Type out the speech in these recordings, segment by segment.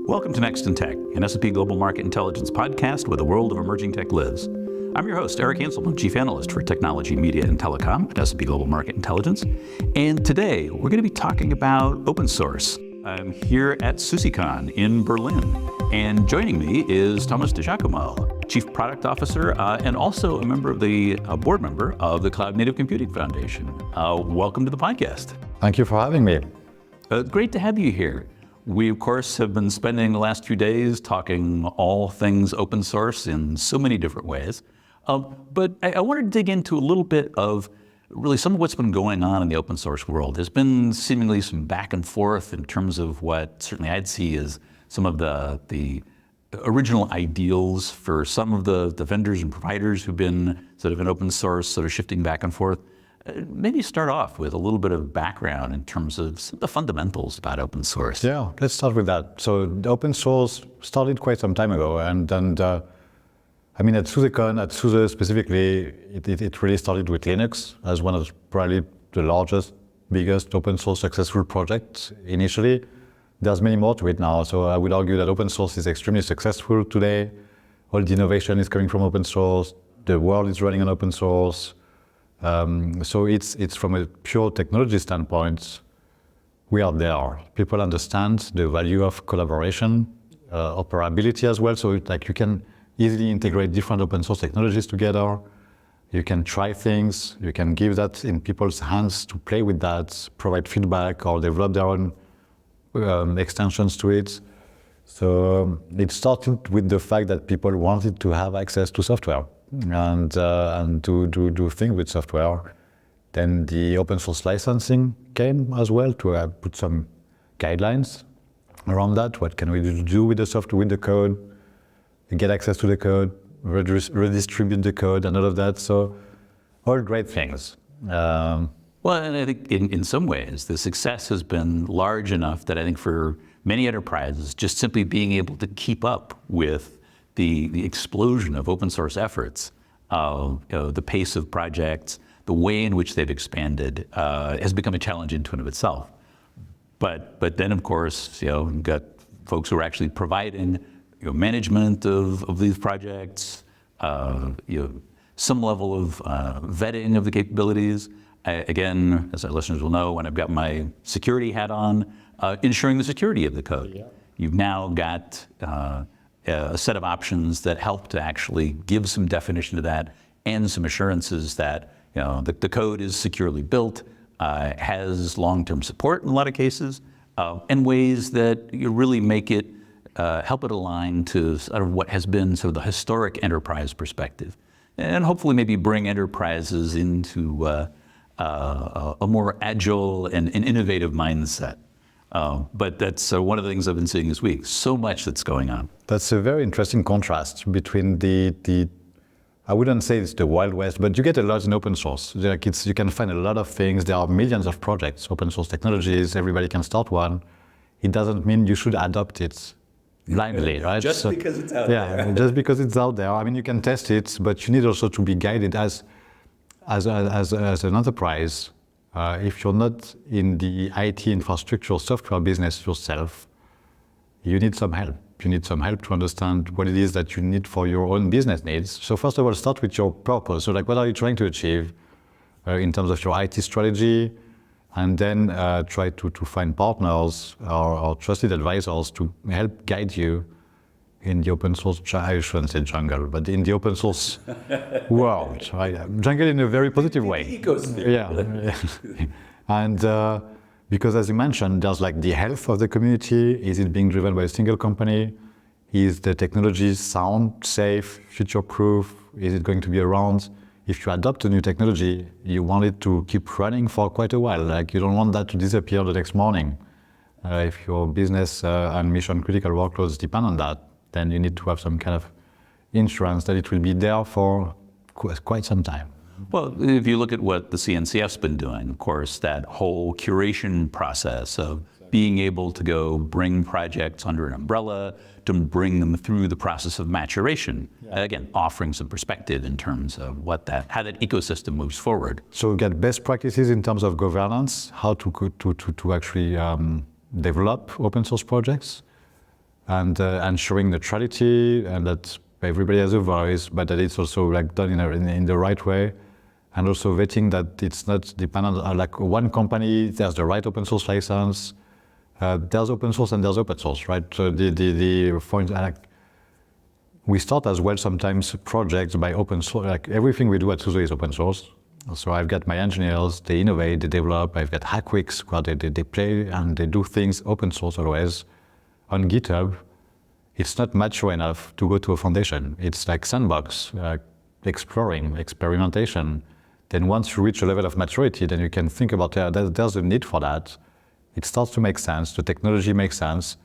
Welcome to Next in Tech, an S&P Global Market Intelligence podcast where the world of emerging tech lives. I'm your host, Eric Hanselman, Chief Analyst for Technology, Media, and Telecom at S&P Global Market Intelligence. And today, we're going to be talking about open source. I'm here at SUSECON in Berlin. And joining me is Thomas Giacomo, Chief Product Officer and also a member of the board member of the Cloud Native Computing Foundation. Welcome to the podcast. Thank you for having me. Great to have you here. We, of course, have been spending the last few days talking all things open source in so many different ways. But I wanted to dig into a little bit of really some of what's been going on in the open source world. There's been seemingly some back and forth in terms of what certainly I'd see as some of the original ideals for some of the vendors and providers who've been sort of in open source, sort of shifting back and forth. Maybe start off with a little bit of background in terms of some of the fundamentals about open source. Yeah, let's start with that. So open source started quite some time ago, and I mean at SUSECON, at SUSE specifically, it really started with Linux as one of probably the largest, biggest open source successful projects initially. There's many more to it now, so I would argue that open source is extremely successful today. All the innovation is coming from open source. The world is running on open source. So it's from a pure technology standpoint, we are there. People understand the value of collaboration, operability as well. So like you can easily integrate different open source technologies together. You can try things. You can give that in people's hands to play with that, provide feedback, or develop their own extensions to it. So it started with the fact that people wanted to have access to software and to do things with software. Then the open source licensing came as well to put some guidelines around that. What can we do with the software, with the code, get access to the code, redistribute the code and all of that. So all great things. Well, and I think in some ways, the success has been large enough that I think for many enterprises, just simply being able to keep up with the explosion of open source efforts, the pace of projects, the way in which they've expanded has become a challenge into and of itself. But then, of course, you've got folks who are actually providing management of these projects, some level of vetting of the capabilities. Again, as our listeners will know, when I've got my security hat on, ensuring the security of the code. Yeah. You've now got a set of options that help to actually give some definition to that and some assurances that the code is securely built, has long-term support in a lot of cases, and ways that you really make it, help it align to sort of what has been sort of the historic enterprise perspective, and hopefully maybe bring enterprises into a more agile and innovative mindset. But that's one of the things I've been seeing this week. So much that's going on. That's a very interesting contrast between the I wouldn't say it's the Wild West, but you get a lot in open source. Like you can find a lot of things. There are millions of projects, open source technologies. Everybody can start one. It doesn't mean you should adopt it blindly, right? Just because it's out there. Yeah, just because it's out there. I mean, you can test it, but you need also to be guided as an enterprise. If you're not in the IT infrastructure software business yourself, you need some help. You need some help to understand what it is that you need for your own business needs. So first of all, start with your purpose. So like, what are you trying to achieve in terms of your IT strategy? And then try to find partners or trusted advisors to help guide you in the open source, I shouldn't say jungle, but in the open source world, right? Jungle in a very positive way. Ecosystem. Yeah. And because as you mentioned, there's like the health of the community. Is it being driven by a single company? Is the technology sound, safe, future-proof? Is it going to be around? If you adopt a new technology, you want it to keep running for quite a while. Like you don't want that to disappear the next morning. If your business and mission critical workloads depend on that, then you need to have some kind of insurance that it will be there for quite some time. Well, if you look at what the CNCF's been doing, of course, that whole curation process of being able to go bring projects under an umbrella, to bring them through the process of maturation, again, offering some perspective in terms of how that ecosystem moves forward. So we get best practices in terms of governance, how to actually develop open source projects. and ensuring neutrality and that everybody has a voice, but that it's also like done in the right way. And also vetting that it's not dependent on like one company, there's the right open source license. There's open source and there's open source, right? So the point, like, we start as well sometimes projects by open source, like everything we do at SUSE is open source. So I've got my engineers, they innovate, they develop, I've got hack weeks where they play and they do things open source always. On GitHub, it's not mature enough to go to a foundation. It's like sandbox, exploring, experimentation. Then once you reach a level of maturity, then you can think about there's a need for that. It starts to make sense, the technology makes sense.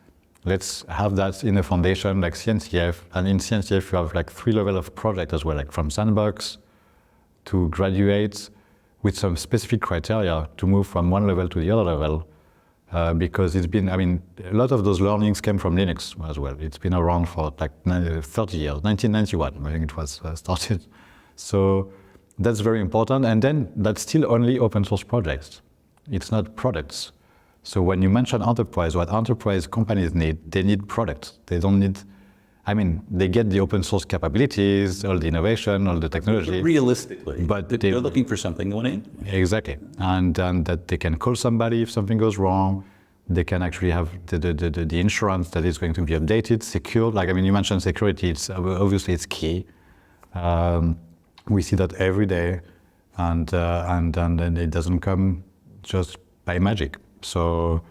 Let's have that in a foundation like CNCF. And in CNCF, you have like 3 levels of project as well, like from sandbox to graduate with some specific criteria to move from one level to the other level. Because it's been, I mean, a lot of those learnings came from Linux as well. It's been around for like 30 years, 1991, I think it was started. So that's very important. And then that's still only open source projects. It's not products. So when you mention enterprise, what enterprise companies need, they need products. They don't need, I mean, they get the open source capabilities, all the innovation, all the technology. But realistically, but they're looking for something to win. Exactly. And that they can call somebody if something goes wrong. They can actually have the insurance that is going to be updated, secured. Like, I mean, you mentioned security, it's obviously it's key. We see that every day, and it doesn't come just by magic. So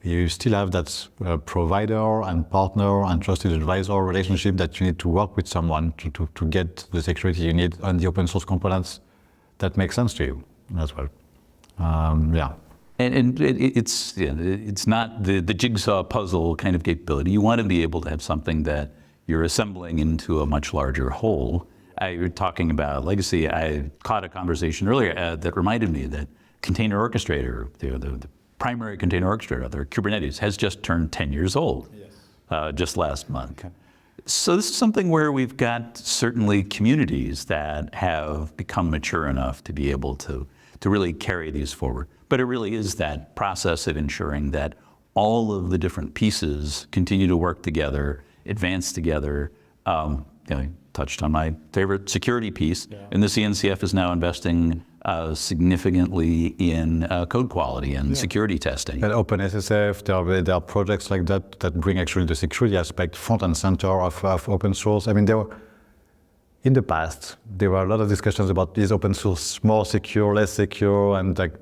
you still have that provider and partner and trusted advisor relationship that you need to work with someone to get the security you need on the open source components that make sense to you as well. Yeah. And it's not the jigsaw puzzle kind of capability. You want to be able to have something that you're assembling into a much larger whole. You were talking about legacy. I caught a conversation earlier that reminded me that Container Orchestrator, the primary container orchestrator, their Kubernetes, has just turned 10 years old, just last month. Okay. So this is something where we've got certainly communities that have become mature enough to be able to really carry these forward. But it really is that process of ensuring that all of the different pieces continue to work together, advance together. You touched on my favorite security piece, and the CNCF is now investing significantly in code quality and security testing. At OpenSSF, there are projects like that bring actually the security aspect front and center of open source. I mean, in the past, there were a lot of discussions about is open source more secure, less secure, and like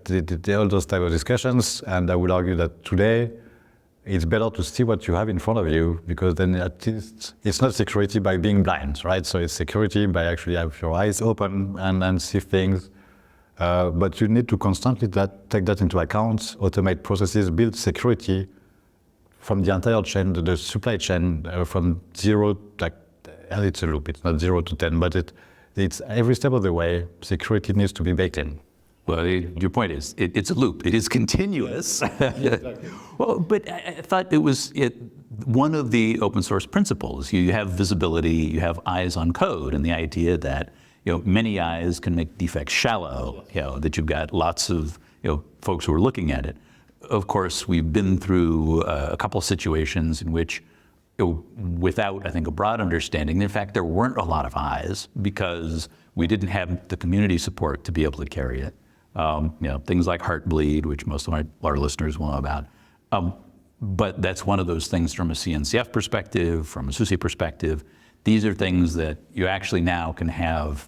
all those type of discussions. And I would argue that today, it's better to see what you have in front of you, because then at least it's not security by being blind, right? So it's security by actually have your eyes open and see things. But you need to constantly take that into account, automate processes, build security from the entire chain, the supply chain, from zero, like, and it's a loop, it's not 0 to 10, but it's every step of the way, security needs to be baked in. Well, your point is, it's a loop. It is continuous. Exactly. Well, but I thought it was one of the open source principles. You have visibility, you have eyes on code, and the idea that many eyes can make defects shallow. That you've got lots of folks who are looking at it. Of course, we've been through a couple of situations in which, without, I think, a broad understanding, in fact, there weren't a lot of eyes because we didn't have the community support to be able to carry it. Things like Heartbleed, which most of our listeners will know about. But that's one of those things from a CNCF perspective, from a SUSE perspective. These are things that you actually now can have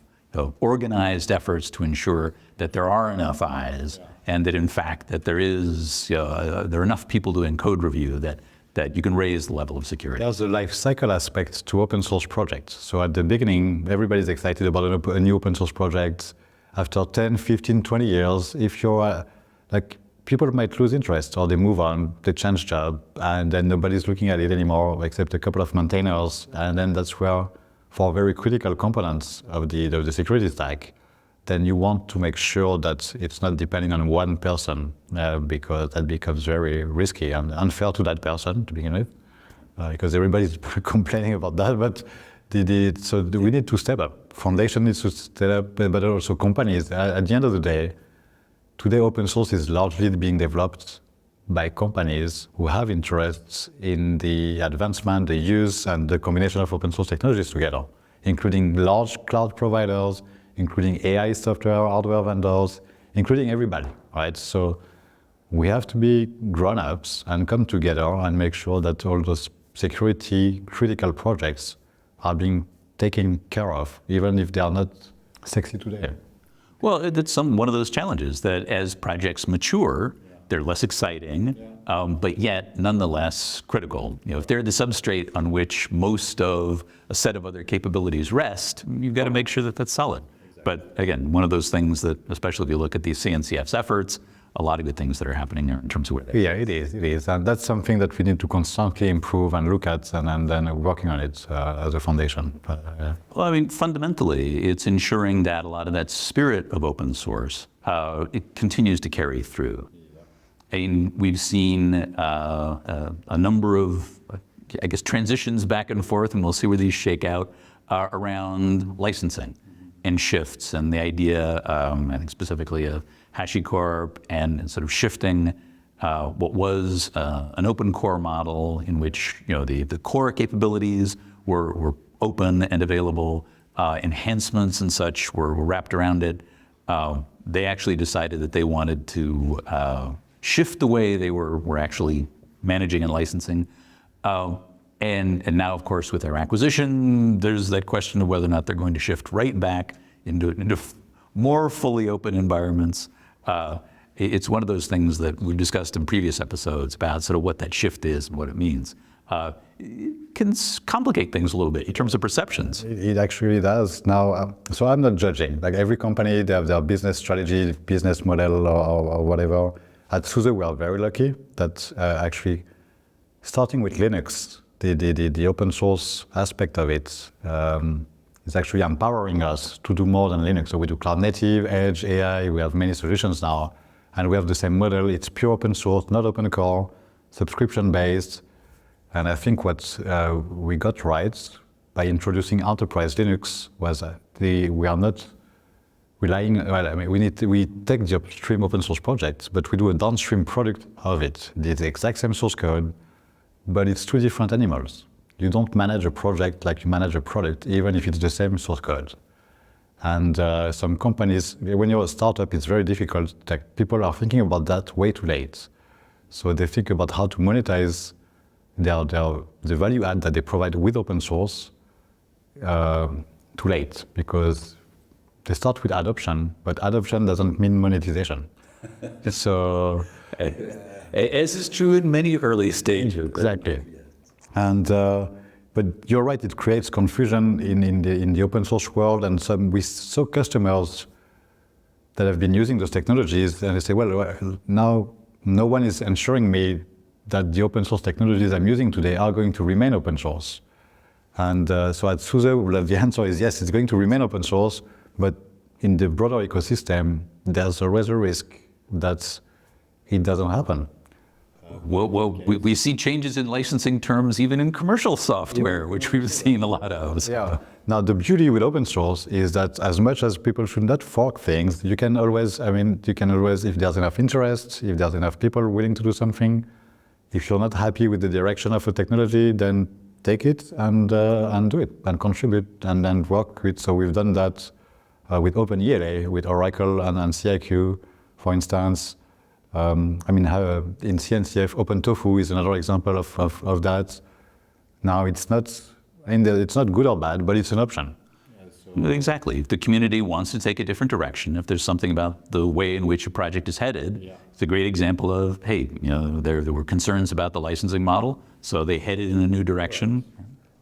organized efforts to ensure that there are enough eyes, and that in fact that there are enough people doing code review that you can raise the level of security. There's a life cycle aspect to open source projects. So at the beginning, everybody's excited about a new open source project. After 10, 15, 20 years, if you're people might lose interest, or they move on, they change job, and then nobody's looking at it anymore except a couple of maintainers. And then that's where, for very critical components of the security stack, then you want to make sure that it's not depending on one person, because that becomes very risky and unfair to that person to begin with, because everybody's complaining about that. But so we need to step up. Foundation needs to step up, but also companies. At the end of the day, today open source is largely being developed by companies who have interests in the advancement, the use, and the combination of open source technologies together, including large cloud providers, including AI software, hardware vendors, including everybody, right? So we have to be grown-ups and come together and make sure that all those security critical projects are being taken care of, even if they are not sexy today. Well, it's one of those challenges that as projects mature, they're less exciting, but yet nonetheless critical. If they're the substrate on which most of a set of other capabilities rest, you've got to make sure that that's solid. Exactly. But again, one of those things that, especially if you look at these CNCF's efforts, a lot of good things that are happening there in terms of where they are. Yeah, it is. And that's something that we need to constantly improve and look at and then working on it as a foundation. Well, I mean, fundamentally, it's ensuring that a lot of that spirit of open source, it continues to carry through. I mean, we've seen a number of, I guess, transitions back and forth, and we'll see where these shake out, around licensing and shifts, and the idea, I think specifically of HashiCor and sort of shifting what was an open core model in which the core capabilities were open and available, enhancements and such were wrapped around it. They actually decided that they wanted to shift the way they were actually managing and licensing. And now, of course, with their acquisition, there's that question of whether or not they're going to shift right back into more fully open environments. It's one of those things that we've discussed in previous episodes about sort of what that shift is and what it means. It can complicate things a little bit in terms of perceptions. It actually does. Now, so I'm not judging. Like every company, they have their business strategy, business model, or whatever. At SUSE, we are very lucky that actually, starting with Linux, the open source aspect of it is actually empowering us to do more than Linux. So we do cloud native, edge, AI, we have many solutions now, and we have the same model. It's pure open source, not open core, subscription based. And I think what we got right by introducing enterprise Linux was we are not relying, well, I mean, we take the upstream open source project, but we do a downstream product of it. It's the exact same source code, but it's two different animals. You don't manage a project like you manage a product, even if it's the same source code. And some companies, when you're a startup, it's very difficult. Like, people are thinking about that way too late. So they think about how to monetize the value add that they provide with open source too late, because they start with adoption, but adoption doesn't mean monetization. So, as is true in many early stages. Exactly. And but you're right, it creates confusion in the open source world, and we saw customers that have been using those technologies, and they say, well, now no one is ensuring me that the open source technologies I'm using today are going to remain open source. And so at SUSE, the answer is yes, it's going to remain open source, but in the broader ecosystem, there's always a risk that it doesn't happen. Well, we see changes in licensing terms even in commercial software, which we've seen a lot of. So. Yeah. Now, the beauty with open source is that as much as people should not fork things, you can always, if there's enough interest, if there's enough people willing to do something, if you're not happy with the direction of a technology, then take it and do it and contribute and work with. So we've done that with OpenELA, with Oracle and CIQ, for instance. In CNCF, OpenTofu is another example of that. Now, it's not good or bad, but it's an option. Exactly. If the community wants to take a different direction, if there's something about the way in which a project is headed, it's a great example of, hey, there were concerns about the licensing model, so they headed in a new direction.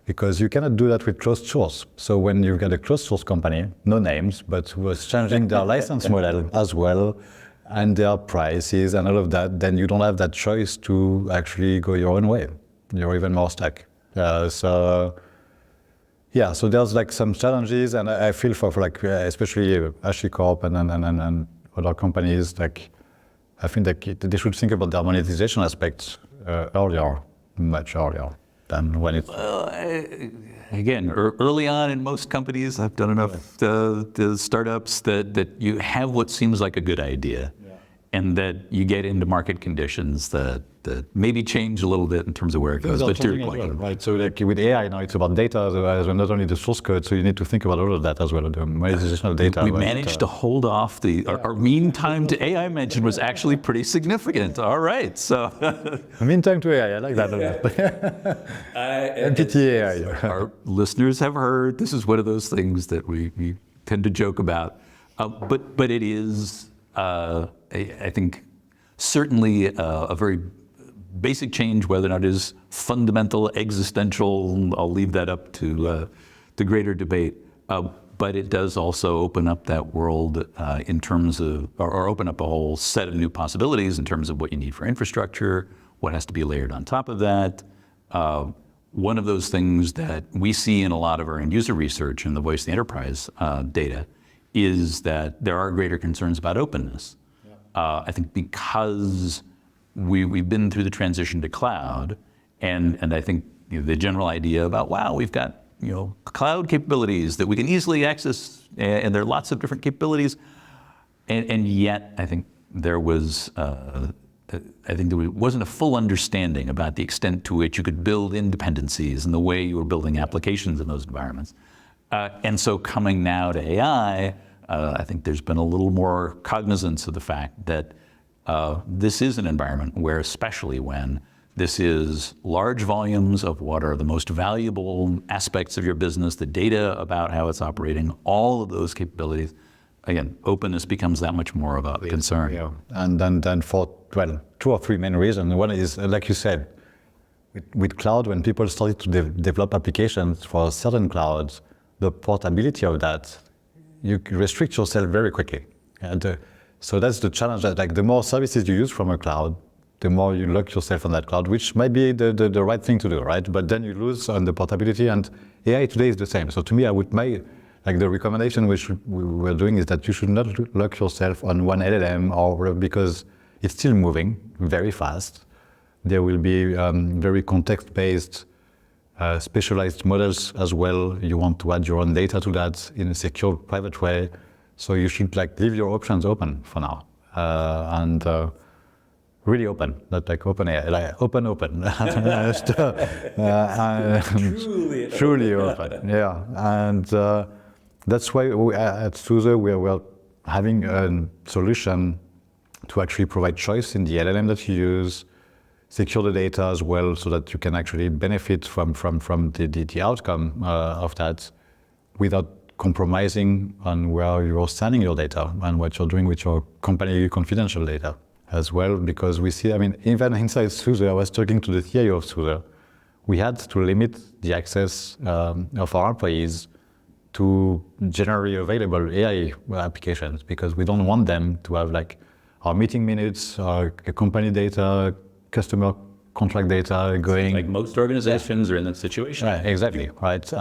Because you cannot do that with closed source. So when you've got a closed source company, no names, but who was changing their license model as well, and their prices and all of that, then you don't have that choice to actually go your own way. You're even more stuck. So there's like some challenges, and I feel for especially HashiCorp and other companies, like I think that they should think about their monetization aspects much earlier than when it's. Again, early on in most companies, I've done enough the startups that you have what seems like a good idea. and that you get into market conditions that maybe change a little bit in terms of where it goes. But to your point, well, right? So like with AI now, it's about data, so not only the source code. So you need to think about all of that as well. The monetization of data. we managed to hold off our mean time to AI mention was actually pretty significant. All right, so Mean time to AI, I like that a lot. MPT AI. our listeners have heard this is one of those things that we tend to joke about, but it is, I think, certainly a very basic change. Whether or not it is fundamental, existential, I'll leave that up to greater debate. But it does also open up that world in terms of, or open up a whole set of new possibilities in terms of what you need for infrastructure, what has to be layered on top of that. One of those things that we see in a lot of our end user research and the voice of the enterprise data is that there are greater concerns about openness. I think because we've been through the transition to cloud, and I think the general idea about, wow, we've got cloud capabilities that we can easily access, and there are lots of different capabilities, and yet I think there was wasn't a full understanding about the extent to which you could build independencies and the way you were building applications in those environments. And so coming now to AI, I think there's been a little more cognizance of the fact that this is an environment where, especially when this is large volumes of what are the most valuable aspects of your business, the data about how it's operating, all of those capabilities, again, openness becomes that much more of a concern. Yeah, and then for, well, 2 or 3 main reasons. One is, like you said, with cloud, when people started to develop applications for certain clouds, the portability of that, you restrict yourself very quickly. And so that's the challenge, that like the more services you use from a cloud, the more you lock yourself on that cloud, which might be the right thing to do, right? But then you lose on the portability, and AI today is the same. So to me, the recommendation we were doing is that you should not lock yourself on one LLM, or because it's still moving very fast. There will be very context-based, specialized models as well. You want to add your own data to that in a secure, private way. So you should leave your options open for now, and really open, not like open AI, like open. Truly open, yeah. And that's why at SUSE we're having a solution to actually provide choice in the LLM that you use, secure the data as well, so that you can actually benefit from the outcome of that without compromising on where you're sending your data and what you're doing with your company confidential data as well. Because we see, even inside SUSE, I was talking to the CIO of SUSE, we had to limit the access of our employees to generally available AI applications, because we don't want them to have our meeting minutes, our company data, customer contract data going. Like most organizations are in that situation. Right, exactly, right.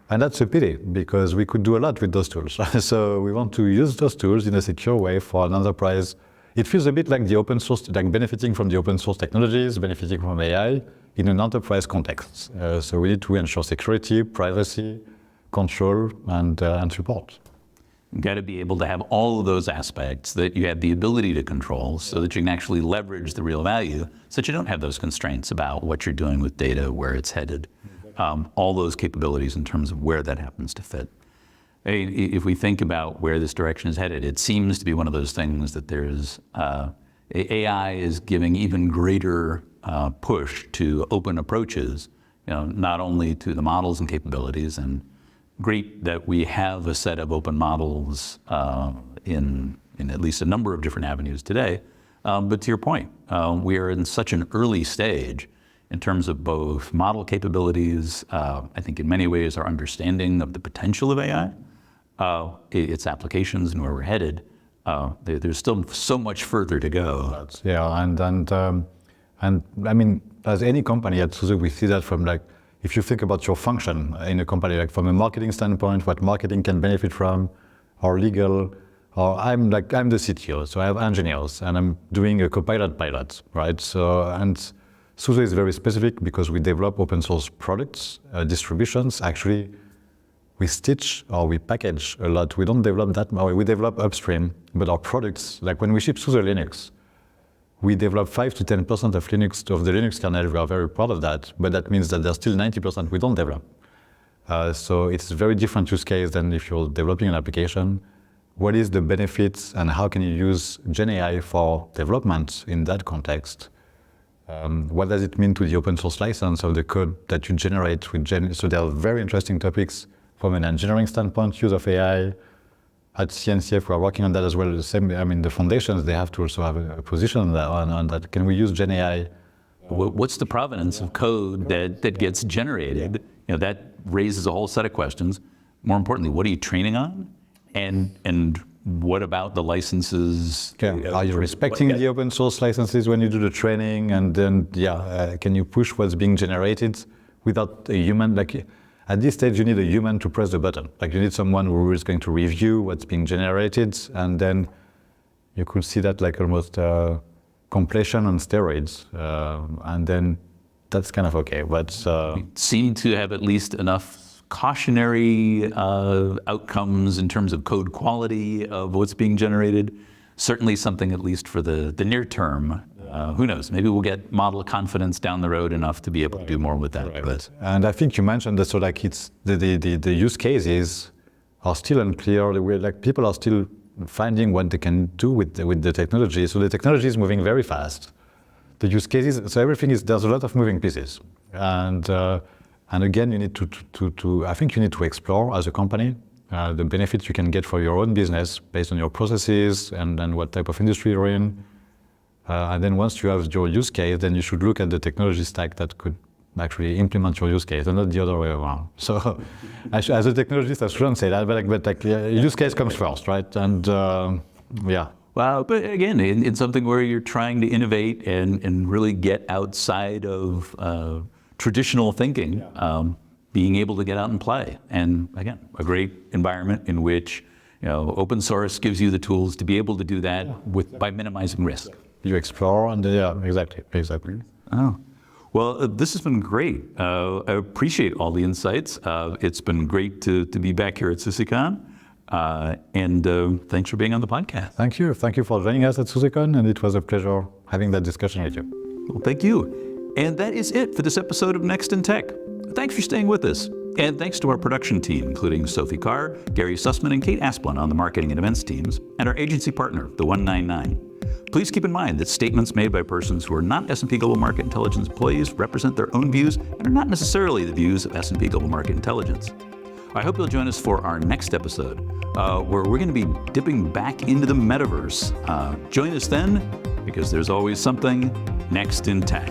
And that's a pity, because we could do a lot with those tools. So we want to use those tools in a secure way for an enterprise. It feels a bit like the open source, like benefiting from the open source technologies, benefiting from AI in an enterprise context. So we need to ensure security, privacy, control, and support. You've got to be able to have all of those aspects that you have the ability to control, so that you can actually leverage the real value, so that you don't have those constraints about what you're doing with data, where it's headed, all those capabilities in terms of where that happens to fit. If we think about where this direction is headed, it seems to be one of those things that there's, AI is giving even greater push to open approaches, not only to the models and capabilities, and great that we have a set of open models in at least a number of different avenues today. But to your point, we are in such an early stage in terms of both model capabilities. I think in many ways our understanding of the potential of AI, its applications and where we're headed, there's still so much further to go. Yeah, and as any company at SUSE, we see that from if you think about your function in a company, from a marketing standpoint, what marketing can benefit from, or legal, or I'm the CTO, so I have engineers, and I'm doing a copilot pilot, right? So, and SUSE is very specific because we develop open source products, distributions. Actually, we stitch or we package a lot. We don't develop that much. We develop upstream, but our products, like when we ship SUSE Linux, we develop 5 to 10% of the Linux kernel. We are very proud of that, but that means that there's still 90% we don't develop. So it's a very different use case than if you're developing an application. What is the benefits and how can you use GenAI for development in that context? What does it mean to the open source license of the code that you generate with So there are very interesting topics from an engineering standpoint, use of AI. At CNCF, we're working on that as well. The same, I mean, the foundations, they have to also have a position on that. Can we use GenAI? What's the provenance of code that gets generated? That raises a whole set of questions. More importantly, what are you training on? And what about the licenses? Okay. Are you respecting the open source licenses when you do the training? And then, can you push what's being generated without a human? Like, at this stage, you need a human to press the button. Like, you need someone who is going to review what's being generated, and then you could see that like almost completion on steroids. And then that's kind of okay. But seem to have at least enough cautionary outcomes in terms of code quality of what's being generated. Certainly something at least for the near term. Who knows? Maybe we'll get model confidence down the road enough to be able to do more with that. Right. But and I think you mentioned that. So like it's the use cases are still unclear. Like people are still finding what they can do with the technology. So the technology is moving very fast. The use cases. So everything is there's a lot of moving pieces. And again, you need to I think you need to explore as a company the benefits you can get for your own business based on your processes and what type of industry you're in. And then once you have your use case, then you should look at the technology stack that could actually implement your use case, and not the other way around. So, as a technologist, I shouldn't say that, but use case comes first, right? And yeah. Wow, but again, in something where you're trying to innovate and really get outside of traditional thinking, being able to get out and play, and again, a great environment in which open source gives you the tools to be able to do that by minimizing risk. You explore and exactly. Oh, well, this has been great. I appreciate all the insights. It's been great to be back here at SUSECON, and thanks for being on the podcast. Thank you for joining us at SUSECON, and it was a pleasure having that discussion with you. Well, thank you. And that is it for this episode of Next in Tech. Thanks for staying with us. And thanks to our production team, including Sophie Carr, Gary Sussman, and Kate Asplund on the marketing and events teams, and our agency partner, the 199. Please keep in mind that statements made by persons who are not S&P Global Market Intelligence employees represent their own views and are not necessarily the views of S&P Global Market Intelligence. I hope you'll join us for our next episode, where we're going to be dipping back into the metaverse. Join us then, because there's always something next in tech.